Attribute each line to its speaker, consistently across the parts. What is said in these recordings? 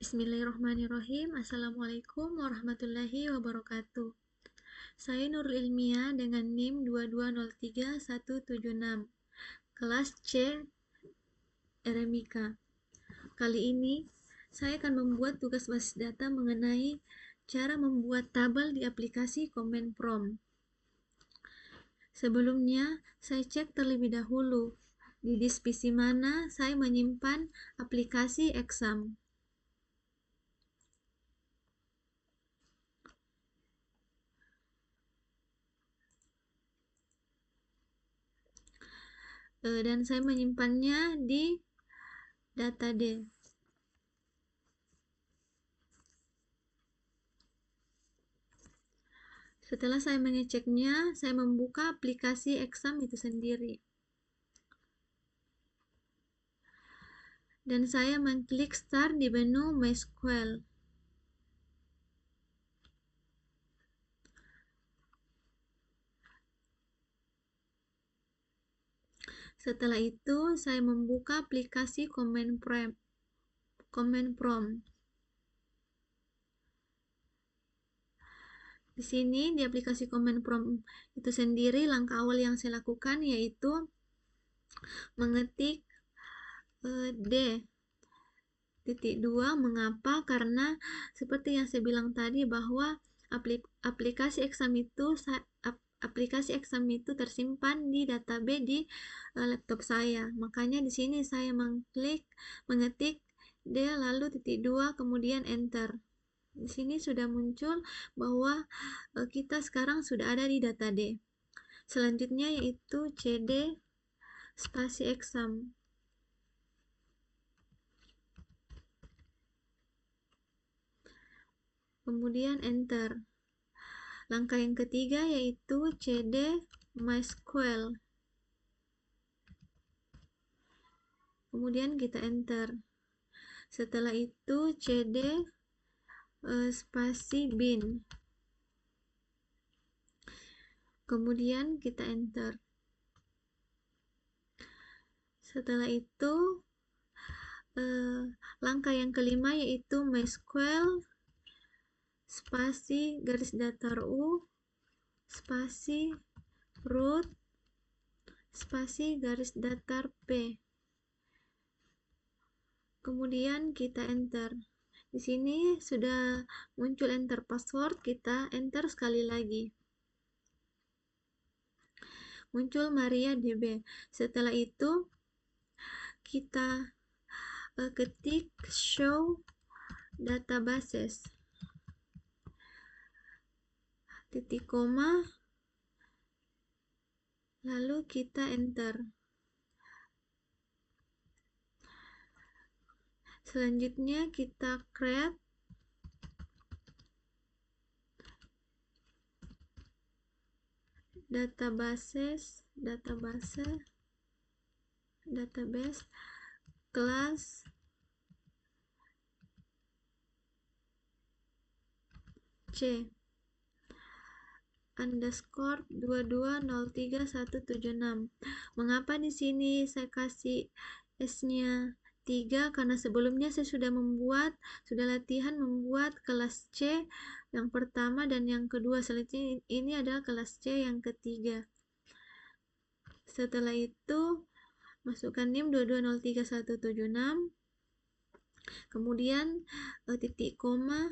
Speaker 1: Bismillahirrahmanirrahim. Assalamualaikum warahmatullahi wabarakatuh. Saya Nurul Ilmiah dengan NIM 2203176, kelas C Eremika. Kali ini saya akan membuat tugas basis data mengenai cara membuat tabel di aplikasi Command Prompt. Sebelumnya, saya cek terlebih dahulu di disk PC mana saya menyimpan aplikasi exam. Dan saya menyimpannya di data D. Setelah saya mengeceknya, saya membuka aplikasi exam itu sendiri. Dan saya mengklik start di menu MySQL. Setelah itu, saya membuka aplikasi Command Prompt. Di sini, di aplikasi Command Prompt itu sendiri, langkah awal yang saya lakukan yaitu mengetik D.2. Mengapa? Karena seperti yang saya bilang tadi bahwa aplikasi exam itu tersimpan di database di laptop saya. Makanya di sini saya mengetik D lalu .2 kemudian enter. Di sini sudah muncul bahwa kita sekarang sudah ada di data D. Selanjutnya yaitu CD spasi exam. Kemudian enter. Langkah yang ketiga yaitu CD MySQL. Kemudian kita enter. Setelah itu CD spasi bin. Kemudian kita enter. Setelah itu langkah yang kelima yaitu MySQL spasi garis datar U spasi root spasi garis datar P. Kemudian kita enter. Di sini sudah muncul enter password, kita enter sekali lagi. Muncul MariaDB. Setelah itu kita ketik show databases titik koma lalu kita enter. Selanjutnya kita create database kelas C underscore 2203176. Mengapa di sini saya kasih S-nya 3? Karena sebelumnya saya sudah latihan membuat kelas C yang pertama dan yang kedua. Selanjutnya ini adalah kelas C yang ketiga. Setelah itu masukkan NIM 2203176. Kemudian titik koma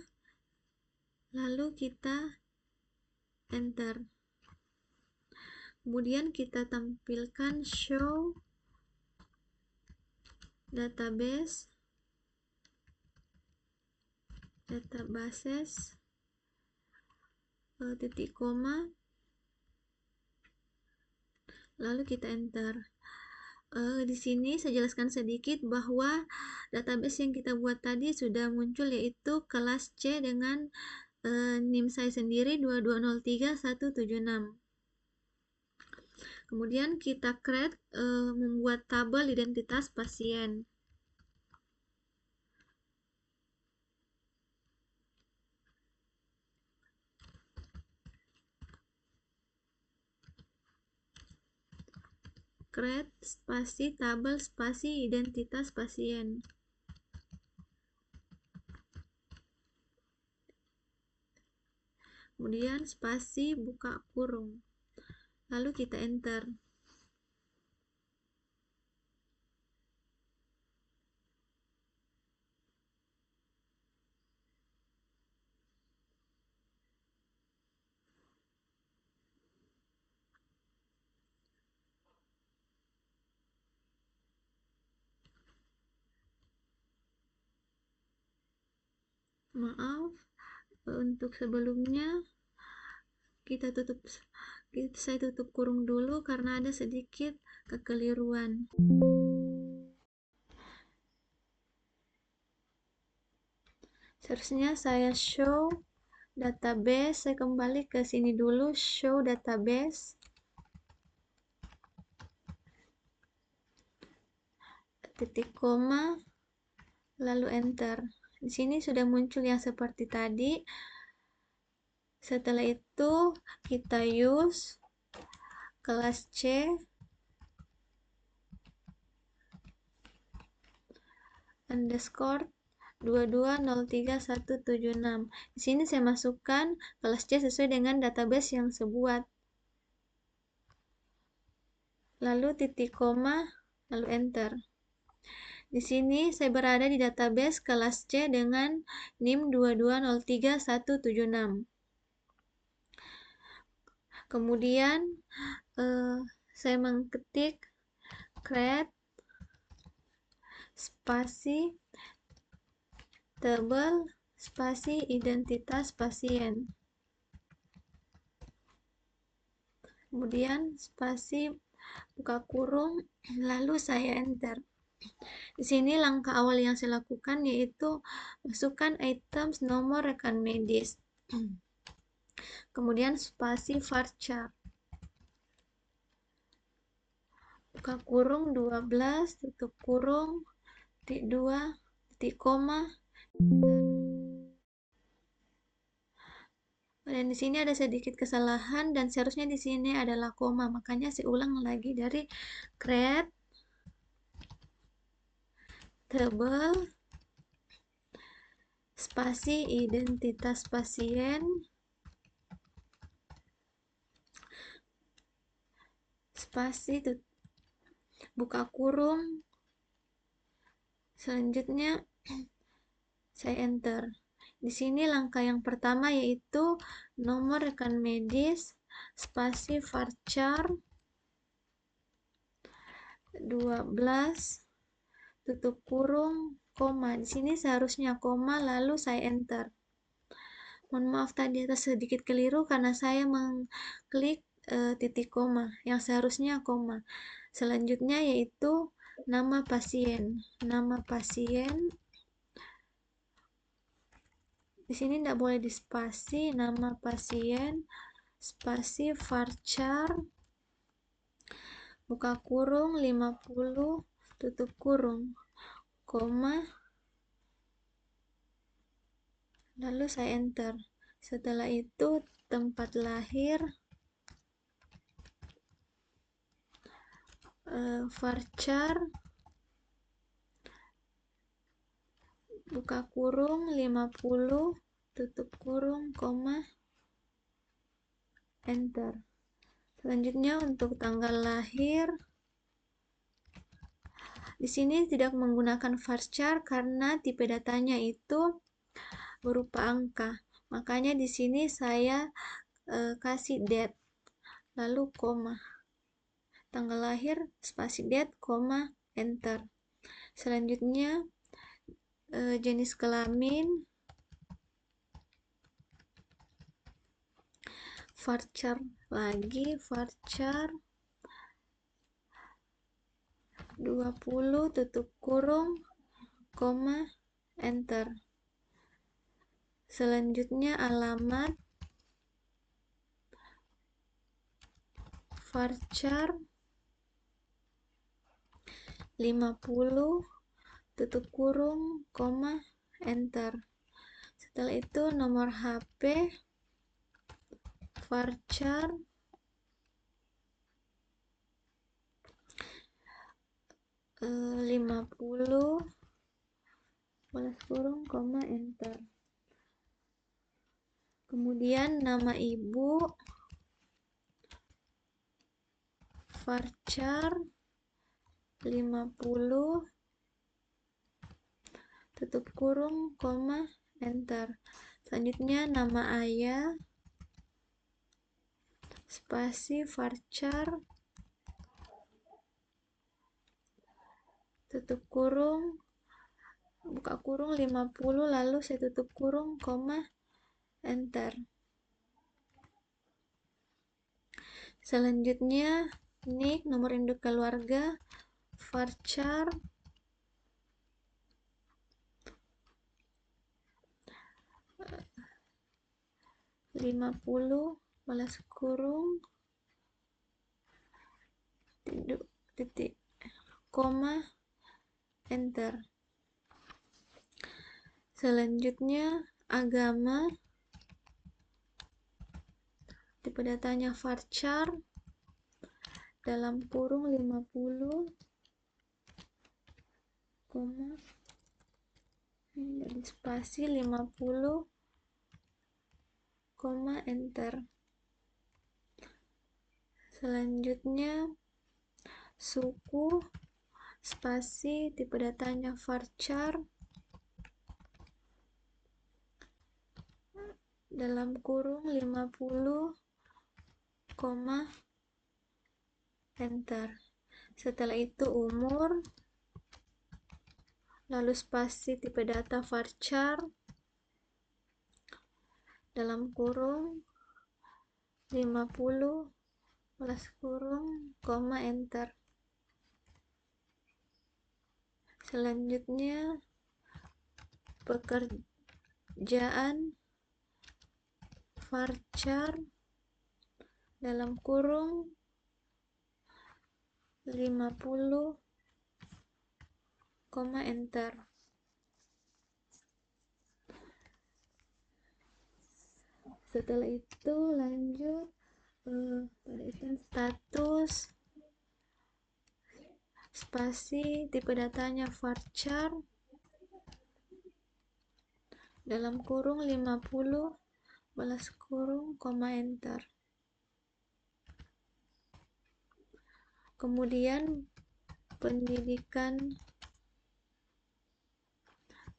Speaker 1: lalu kita enter. Kemudian kita tampilkan show databases titik koma lalu kita enter. Di sini saya jelaskan sedikit bahwa database yang kita buat tadi sudah muncul yaitu kelas C dengan NIM saya sendiri 2203176. Kemudian kita create membuat tabel identitas pasien. Create spasi tabel spasi identitas pasien. kemudian spasi buka kurung, lalu kita enter. Maaf, untuk sebelumnya saya tutup kurung dulu karena ada sedikit kekeliruan. Seharusnya saya show database. Saya kembali ke sini dulu, show database, titik koma, lalu enter. Di sini sudah muncul yang seperti tadi. Setelah itu kita use kelas C underscore 2203176. Di sini saya masukkan kelas C sesuai dengan database yang saya buat. Lalu titik koma, lalu enter. Di sini saya berada di database kelas C dengan NIM 2203176. Kemudian saya mengetik create spasi table spasi identitas pasien, kemudian spasi buka kurung, lalu saya enter. Di sini langkah awal yang saya lakukan yaitu masukkan items nomor rekan medis, kemudian spasi varchar, buka kurung 12 tutup kurung titik 2 titik koma. Dan di sini ada sedikit kesalahan dan seharusnya di sini adalah koma, makanya saya ulang lagi dari create table spasi identitas pasien spasi buka kurung, selanjutnya saya enter. Di sini langkah yang pertama yaitu nomor rekan medis spasi varchar 12 tutup kurung koma. Di sini seharusnya koma, lalu saya enter. Mohon maaf tadi atas sedikit keliru karena saya mengklik titik koma yang seharusnya koma. Selanjutnya yaitu nama pasien. Nama pasien di sini tidak boleh dispasi, nama pasien spasi varchar buka kurung 50 tutup kurung koma, lalu saya enter. Setelah itu tempat lahir varchar buka kurung 50 tutup kurung koma, enter. Selanjutnya untuk tanggal lahir di sini tidak menggunakan varchar karena tipe datanya itu berupa angka, makanya di sini saya kasih date lalu koma, tanggal lahir spasi date koma, enter. Selanjutnya jenis kelamin varchar lagi, varchar 20 tutup kurung koma, enter. Selanjutnya alamat varchar 50 tutup kurung koma, enter. Setelah itu nomor HP varchar 50 balas kurung koma, enter. Kemudian nama ibu, varchar 50, tutup kurung, koma, enter. Selanjutnya nama ayah, spasi varchar, tutup kurung, buka kurung 50, lalu saya tutup kurung, koma, enter. Selanjutnya nik, nomor induk keluarga, varchar 50, balas kurung, titik, koma, enter. Selanjutnya agama, tipe datanya varchar dalam kurung 50, koma, jadi spasi 50, koma, enter. Selanjutnya suku, spasi, tipe datanya varchar dalam kurung 50, koma, enter. Setelah itu umur, lalu spasi, tipe data varchar dalam kurung 50, balas kurung, koma, enter. Selanjutnya pekerjaan, varchar dalam kurung 50, koma, enter. Setelah itu lanjut pada item status, spasi, tipe datanya varchar dalam kurung 50, balas kurung, koma, enter. Kemudian pendidikan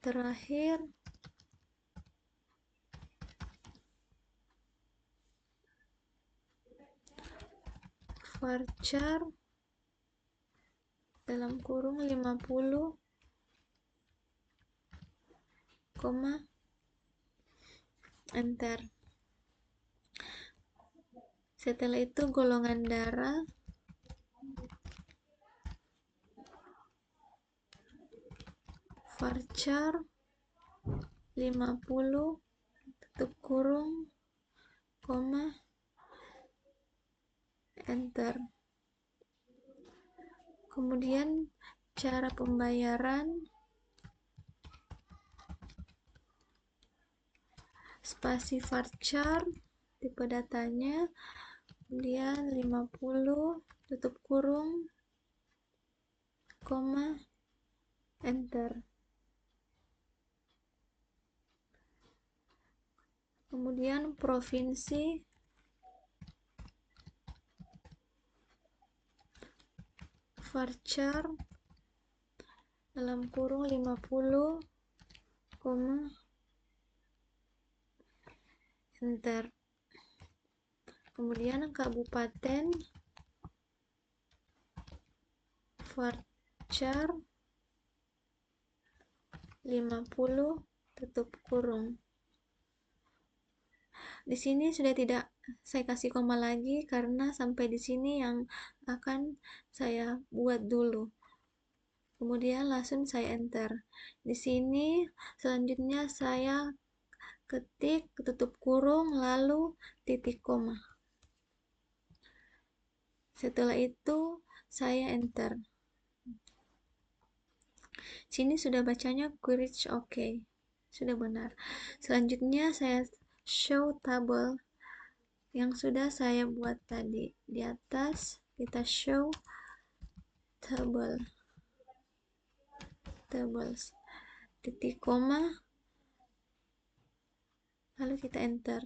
Speaker 1: terakhir, varchar dalam kurung 50, koma, enter. Setelah itu golongan darah, varchar 50, tutup kurung, koma, enter. Kemudian cara pembayaran, spasi varchar, tipe datanya, kemudian 50, tutup kurung, koma, enter. Kemudian provinsi, varchar dalam kurung 50, koma, enter. Kemudian kabupaten, varchar 50, tutup kurung. Di sini sudah tidak saya kasih koma lagi karena sampai di sini yang akan saya buat dulu. Kemudian langsung saya enter. Di sini selanjutnya saya ketik, tutup kurung, lalu titik koma. Setelah itu saya enter. Sini sudah bacanya query OK, sudah benar. Selanjutnya saya show table yang sudah saya buat tadi. Di atas kita show tables, titik koma, lalu kita enter.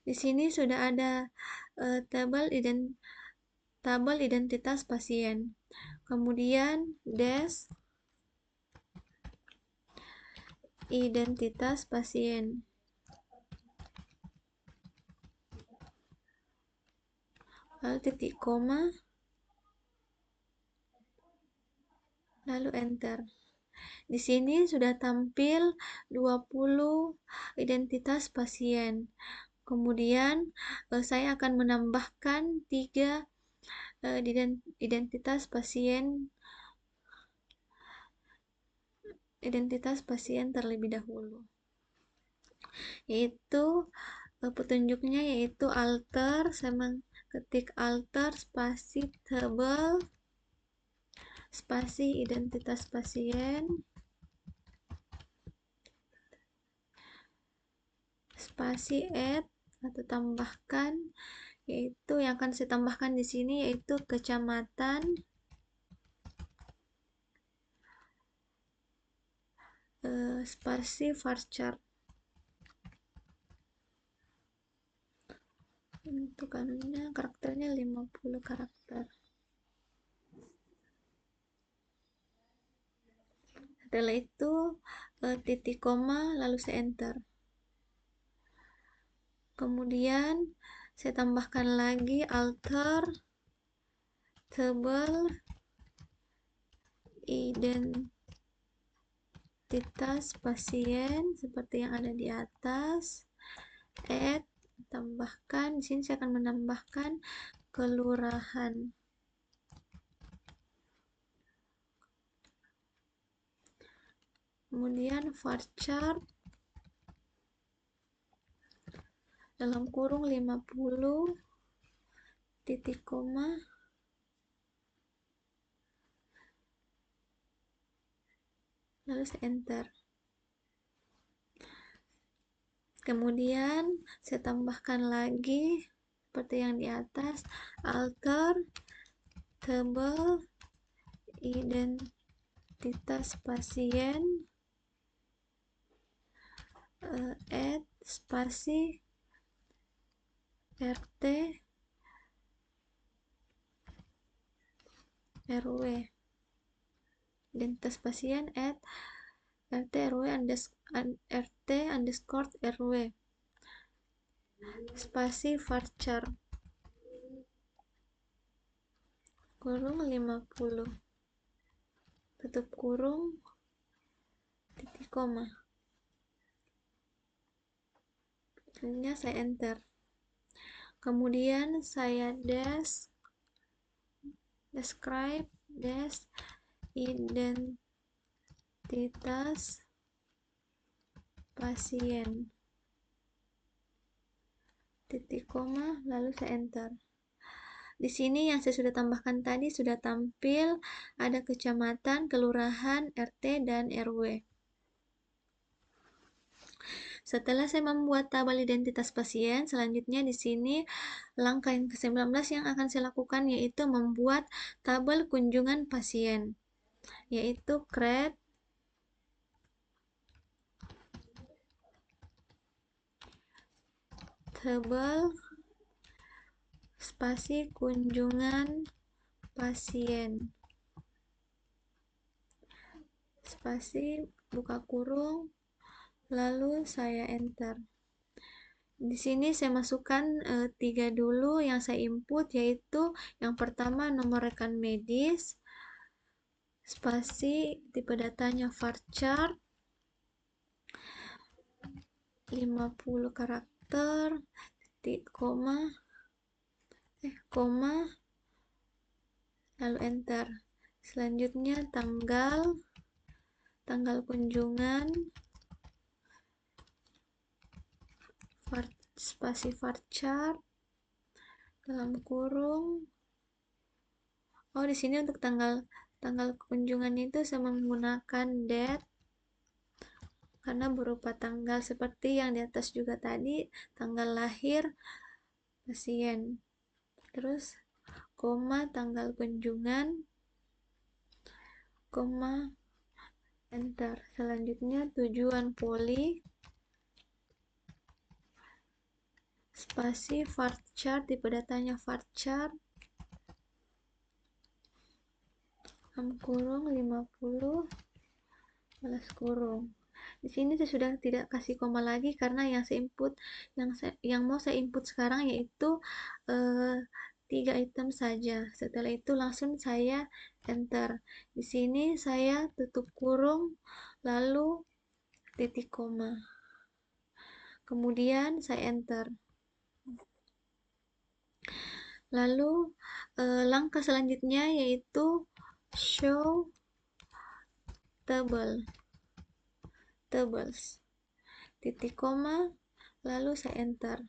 Speaker 1: Di sini sudah ada tabel identitas pasien. Kemudian dash identitas pasien. Lalu titik koma, lalu enter. Di sini sudah tampil 20 identitas pasien. Kemudian saya akan menambahkan 3 identitas pasien terlebih dahulu. Yaitu petunjuknya yaitu alter, saya mengetik alter spasi table spasi identitas pasien spasi add atau tambahkan, yaitu yang akan saya tambahkan di sini yaitu kecamatan spasi varchar. Untuk anunya karakternya 50 karakter. Setelah itu titik koma lalu saya enter. Kemudian saya tambahkan lagi alter table identitas pasien seperti yang ada di atas. Add, tambahkan. Di sini saya akan menambahkan kelurahan. Kemudian varchar dalam kurung 50 titik koma lalu saya enter. Kemudian saya tambahkan lagi seperti yang di atas, alter table identitas pasien add spasi RT RW. Identitas pasien add RT underscore RW spasi varchar kurung 50 tutup kurung titik koma. Selanjutnya saya enter. Kemudian saya describe identitas pasien titik koma lalu saya enter. Di sini yang saya sudah tambahkan tadi sudah tampil, ada kecamatan, kelurahan, RT, dan RW. Setelah saya membuat tabel identitas pasien, selanjutnya di sini langkah yang ke-19 yang akan saya lakukan yaitu membuat tabel kunjungan pasien, yaitu create tabel spasi kunjungan pasien spasi buka kurung lalu saya enter. Di sini saya masukkan 3 dulu yang saya input, yaitu yang pertama nomor rekan medis, spasi tipe datanya varchar 50 karakter, titik koma lalu enter. Selanjutnya tanggal kunjungan spasi varchar dalam kurung. Di sini untuk tanggal kunjungan itu saya menggunakan date karena berupa tanggal seperti yang di atas juga tadi, tanggal lahir pasien. Terus koma tanggal kunjungan, koma enter. Selanjutnya tujuan poli spasi varchar, tipe datanya varchar, dalam kurung 50 balas kurung. Di sini saya sudah tidak kasih koma lagi karena yang saya input, yang mau saya input sekarang yaitu 3 item saja. Setelah itu langsung saya enter. Di sini saya tutup kurung lalu titik koma. Kemudian saya enter. Lalu langkah selanjutnya yaitu show tables, titik koma, lalu saya enter.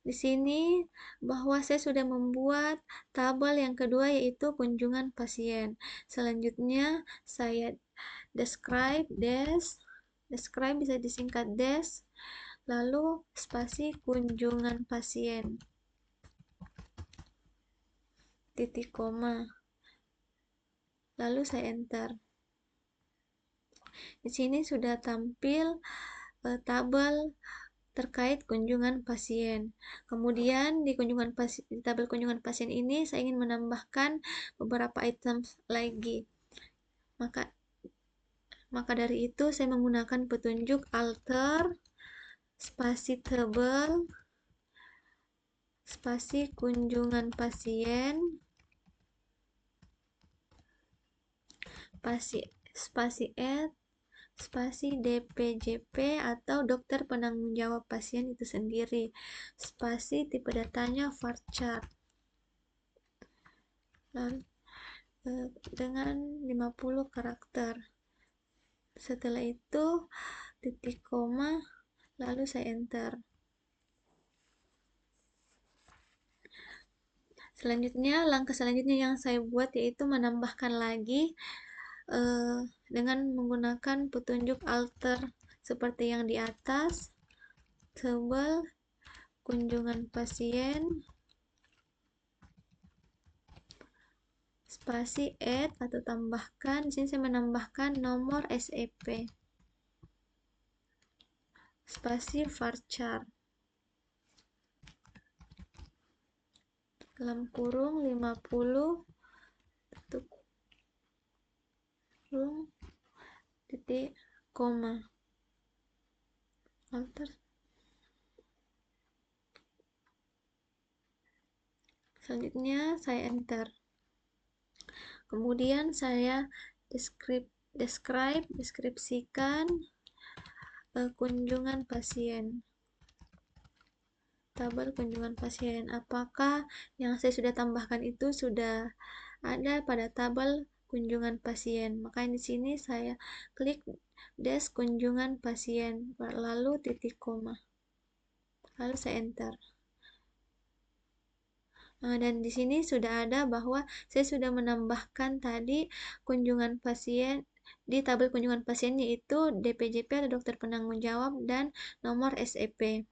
Speaker 1: Di sini bahwa saya sudah membuat tabel yang kedua yaitu kunjungan pasien. Selanjutnya saya describe bisa disingkat des, lalu spasi kunjungan pasien, titik koma, lalu saya enter. Di sini sudah tampil tabel terkait kunjungan pasien. Kemudian di tabel kunjungan pasien ini saya ingin menambahkan beberapa item lagi. Maka dari itu saya menggunakan petunjuk alter spasi table spasi kunjungan pasien spasi add spasi DPJP atau dokter penanggung jawab pasien itu sendiri, spasi tipe datanya varchar, dengan 50 karakter. Setelah itu titik koma, lalu saya enter. Selanjutnya, langkah selanjutnya yang saya buat yaitu menambahkan lagi dengan menggunakan petunjuk alter seperti yang di atas, table kunjungan pasien, spasi add atau tambahkan. Di sini saya menambahkan nomor SEP, spasi varchar, dalam kurung 50 tutup kurung titik koma, alter. Selanjutnya saya enter. Kemudian saya deskripsikan kunjungan pasien, tabel kunjungan pasien. Apakah yang saya sudah tambahkan itu sudah ada pada tabel kunjungan pasien? Maka di sini saya klik des kunjungan pasien, lalu titik koma, lalu saya enter. Dan di sini sudah ada bahwa saya sudah menambahkan tadi kunjungan pasien di tabel kunjungan pasien yaitu DPJP atau dokter penanggung jawab dan nomor SEP.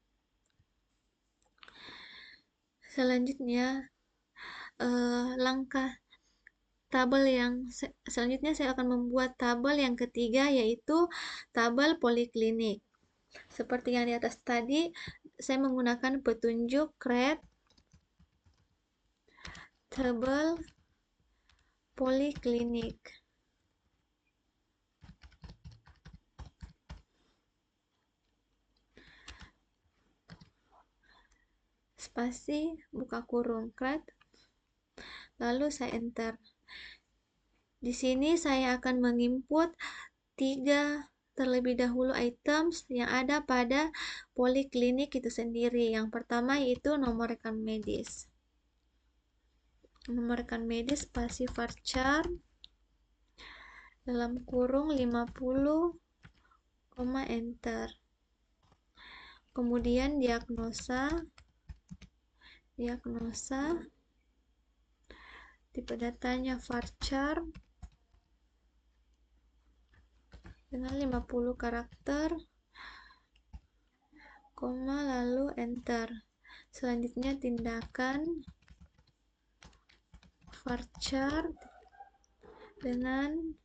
Speaker 1: Selanjutnya langkah tabel yang selanjutnya saya akan membuat tabel yang ketiga yaitu tabel poliklinik. Seperti yang di atas tadi, saya menggunakan petunjuk create tabel poliklinik. Spasi buka kurung create, lalu saya enter. Di sini saya akan menginput 3 terlebih dahulu items yang ada pada poliklinik itu sendiri. Yang pertama yaitu nomor rekan medis. Nomor rekan medis spasi varchar dalam kurung 50, enter. Kemudian diagnosa tipe datanya varchar dengan 50 karakter, koma, lalu enter. Selanjutnya tindakan varchar dengan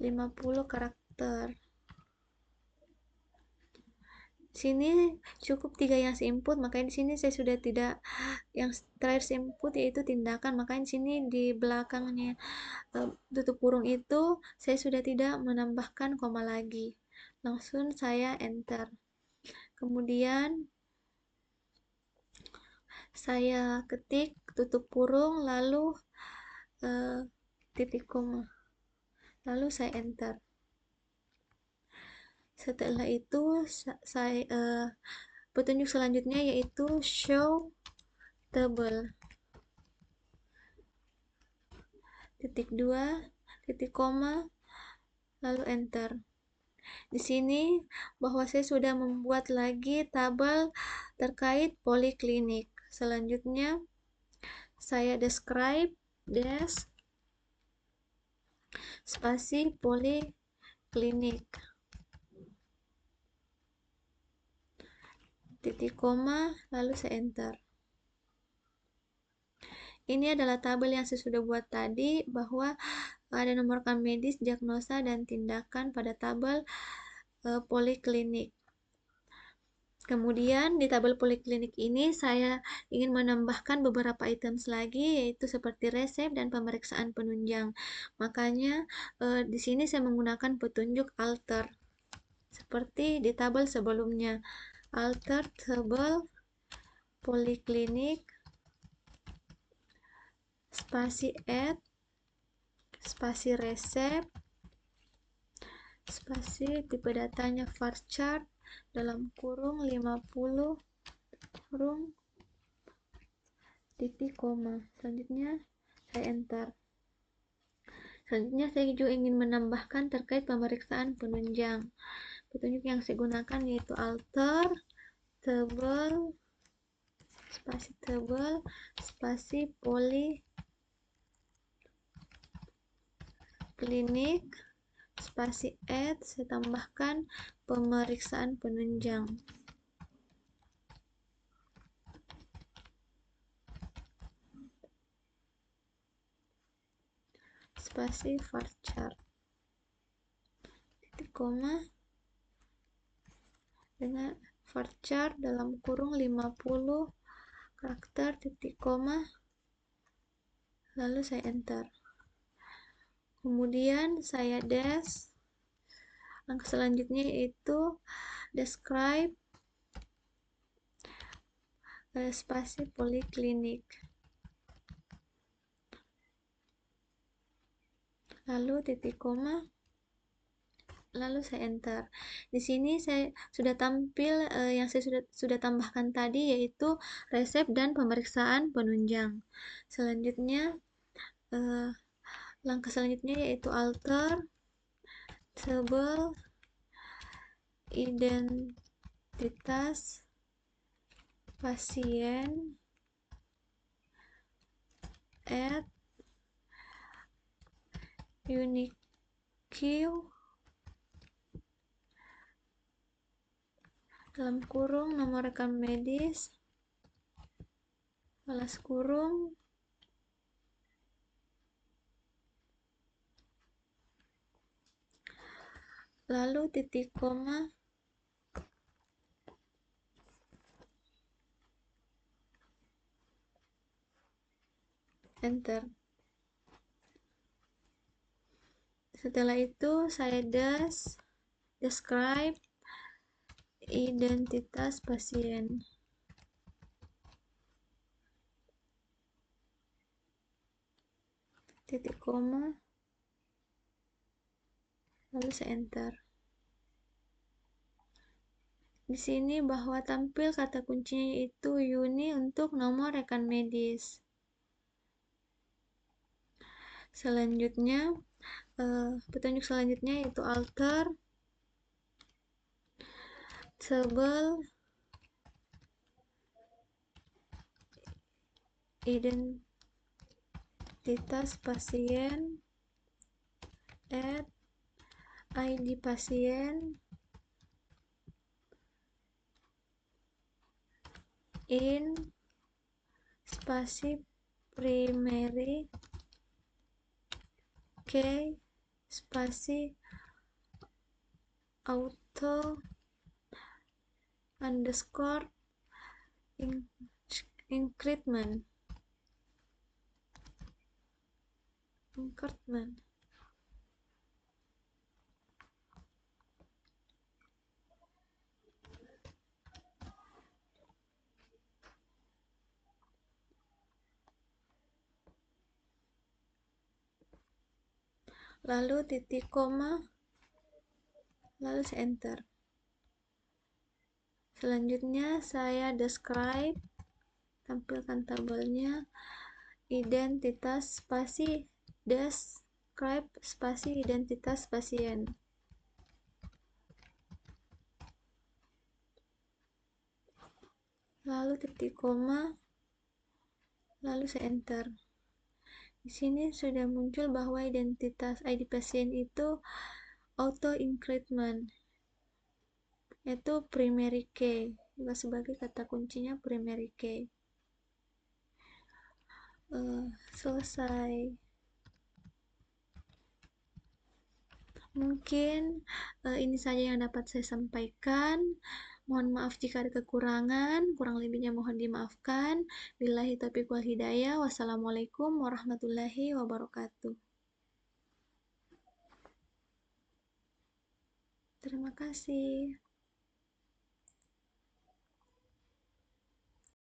Speaker 1: 50 karakter. Sini cukup 3 yang input, makanya di sini saya sudah tidak yang terakhir input yaitu tindakan, makanya di sini di belakangnya tutup kurung itu saya sudah tidak menambahkan koma lagi. Langsung saya enter. Kemudian saya ketik tutup kurung lalu titik koma. Lalu saya enter. Setelah itu saya petunjuk selanjutnya yaitu show table. Titik 2, titik koma, lalu enter. Di sini bahwa saya sudah membuat lagi tabel terkait poliklinik. Selanjutnya saya describe spasi poliklinik. Titik koma, lalu saya enter. Ini adalah tabel yang saya sudah buat tadi bahwa ada nomor rekam medis, diagnosa, dan tindakan pada tabel poliklinik. Kemudian di tabel poliklinik ini saya ingin menambahkan beberapa items lagi yaitu seperti resep dan pemeriksaan penunjang. Makanya di sini saya menggunakan petunjuk alter seperti di tabel sebelumnya. Alter tabel poliklinik spasi add spasi resep spasi tipe datanya varchar dalam kurung 50 kurung titik koma. Selanjutnya saya enter. Selanjutnya saya juga ingin menambahkan terkait pemeriksaan penunjang. Petunjuk yang saya gunakan yaitu alter table spasi poliklinik spasi add, saya tambahkan pemeriksaan penunjang. Spasi varchar. Titik koma dengan varchar dalam kurung 50 karakter titik koma, lalu saya enter. Kemudian saya langkah selanjutnya yaitu describe spasi poliklinik, lalu titik koma, lalu saya enter. Di sini saya sudah tampil yang saya sudah tambahkan tadi yaitu resep dan pemeriksaan penunjang. Selanjutnya langkah selanjutnya yaitu alter table identitas pasien add unique dalam kurung nomor rekam medis balas kurung lalu titik koma, enter. Setelah itu saya describe identitas pasien. Titik koma, lalu saya enter. Di sini bahwa tampil kata kuncinya itu Yuni untuk nomor rekan medis. Selanjutnya petunjuk selanjutnya yaitu alter table identitas pasien add ID pasien in spasi primary key spasi auto underscore increment. Lalu titik koma, lalu saya enter. Selanjutnya saya describe, tampilkan tabelnya, identitas spasi describe spasi identitas pasien. Lalu titik koma, lalu saya enter. Di sini sudah muncul bahwa identitas ID pasien itu auto increment, yaitu primary key, juga sebagai kata kuncinya primary key. Selesai. Mungkin ini saja yang dapat saya sampaikan. Mohon maaf jika ada kekurangan, kurang lebihnya mohon dimaafkan. Billahi taufiq wal hidayah. Wassalamualaikum warahmatullahi wabarakatuh. Terima kasih.